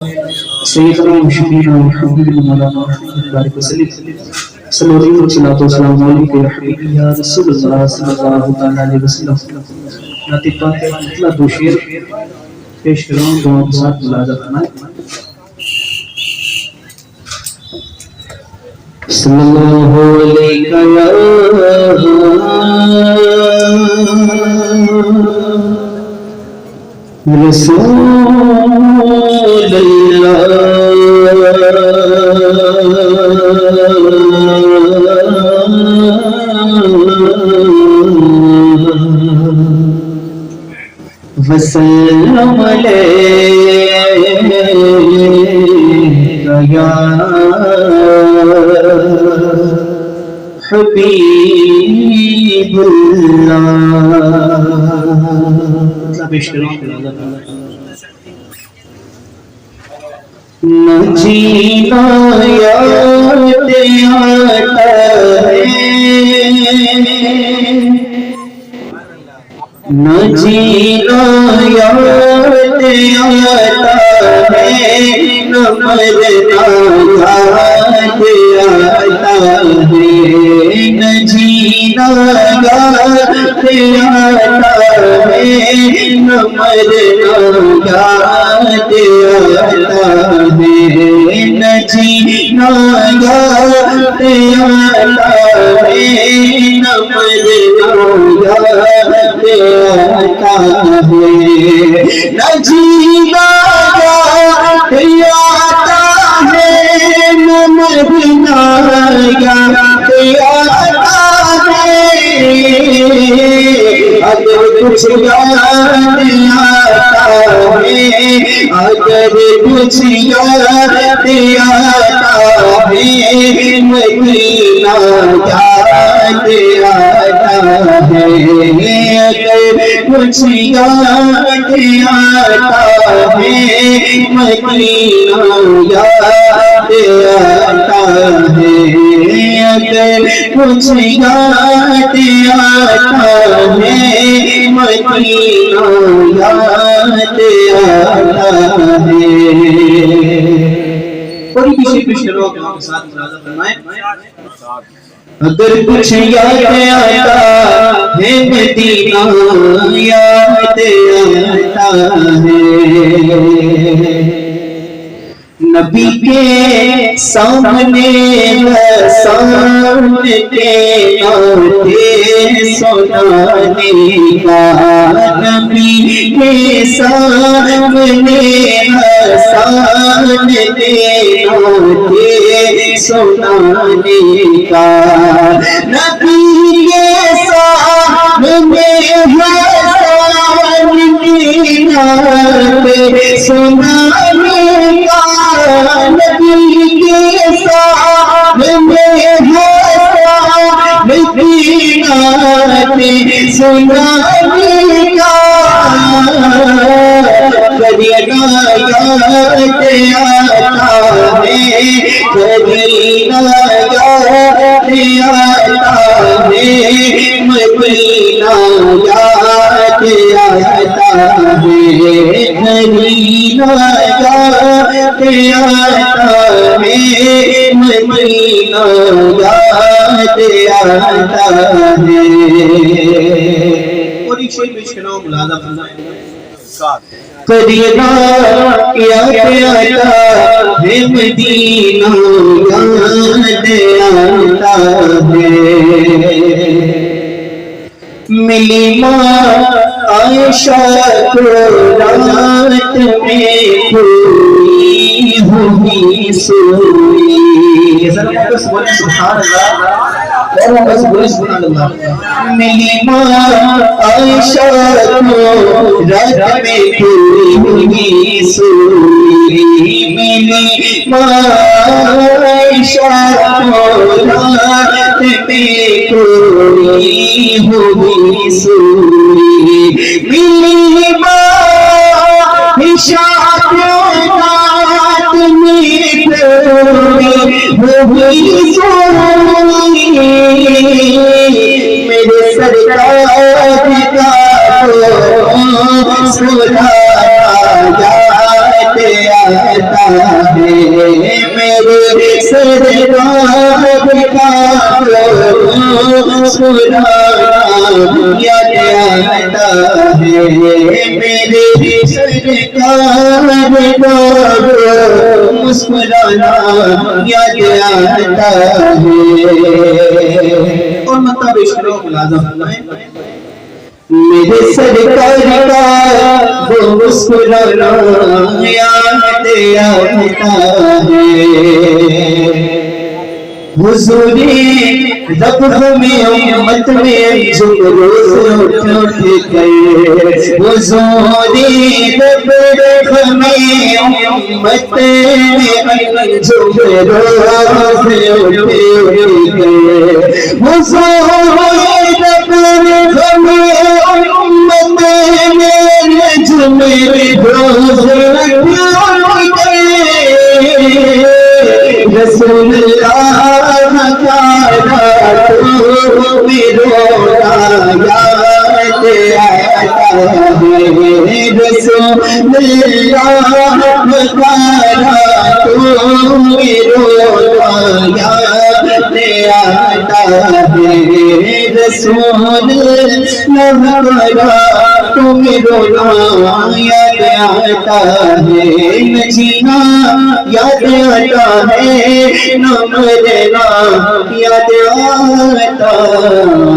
سيدنا وشفينا وحبيبنا مولانا محمد بارك وسلم صلى الله عليه وسلم عليك يا حبيبي يا رسول الله صلى الله عليه وسلم نتیجہ اطلاع دو شیر پیش کروں دعا کے ساتھ ملاحظہ فرمائیں صلی اللہ علیہ یا رسول اللہ وسلم علیکہ یا حبیب اللہ نہ جینا یاد آتا ہے نہ جینا یاد آتا ہے نہ مرنا یاد آتا ہے نہ جینا یاد آتا ہے نہ مرنا یاد آتا ہے نہ جینا یاد آتا ہے نہ مرنا یاد آتا ہے نہ جینا یاد آتا ہے نہ مرنا یاد آتا ہے اگر کچھ یاد آتا ہے اگر کچھ یاد آتا ہے مدینہ یاد آتا ہے اگر کچھ یاد آتا ہے مدینہ یاد آتا ہے اگر کچھ یاد آتا ہے مدینہ یاد آتا ہے تھوڑی پیچھے پیچھے لوگ کے ساتھ ملاحظہ فرمائیں اگر کچھ یاد آتا ہے مدینہ یاد آتا ہے نبی کے سامنے سامنے کے ناتے سنانے کا نبی کے سامنے سامنے کے ناتے سنانے کا نبی کے سامنے سنانے کا نبی کے سامنے سنانے کا کرینا یاد آتا ہے کرینا یاد آتا ہے مدینہ یاد آتا ہے کرینا یاد آتا ہے مدینہ یاد آتا ہے اور ایک شعر پیش کرنا ملاحظہ فرمائیں کرینا یاد آتا ہے مدینہ یاد آتا ہے ملی ماں عائشہ کو رات میں کوئی ہوئی سوئی سبحان اللہ ملی ماں عائشہ کو رات میں کوئی ہوئی سوئی ملی ماں عائشہ کو رات میں کوئی ہوئی سوئی ملی ماں عائشہ کو رات میں کوئی ہوئی سوئی میرے سرکار کا سنا یاد آتا ہے میرے سرکار کا مسکرانا یاد آتا ہے میرے سرکار کا مسکرانا یاد آتا ہے اور مطلب اشاروں ملازم فرمائیں میرے سرکار کا وہ مسکرانا یاد آتا ہے حضوری رب ہمیں امت میں جو روز اٹھ گئے حضوری رب ہمیں امت میں جو روز اٹھ گئے حضوری رب ہمیں امت میں جو روز اٹھ گئے رسول اللہ کا میرا یاد آتا ہے رسول اللہ کا میرا یاد آتا ہے رسول اللہ کا میرا یاد آتا ہے جینا یاد آتا ہے نہ مرنا یاد آتا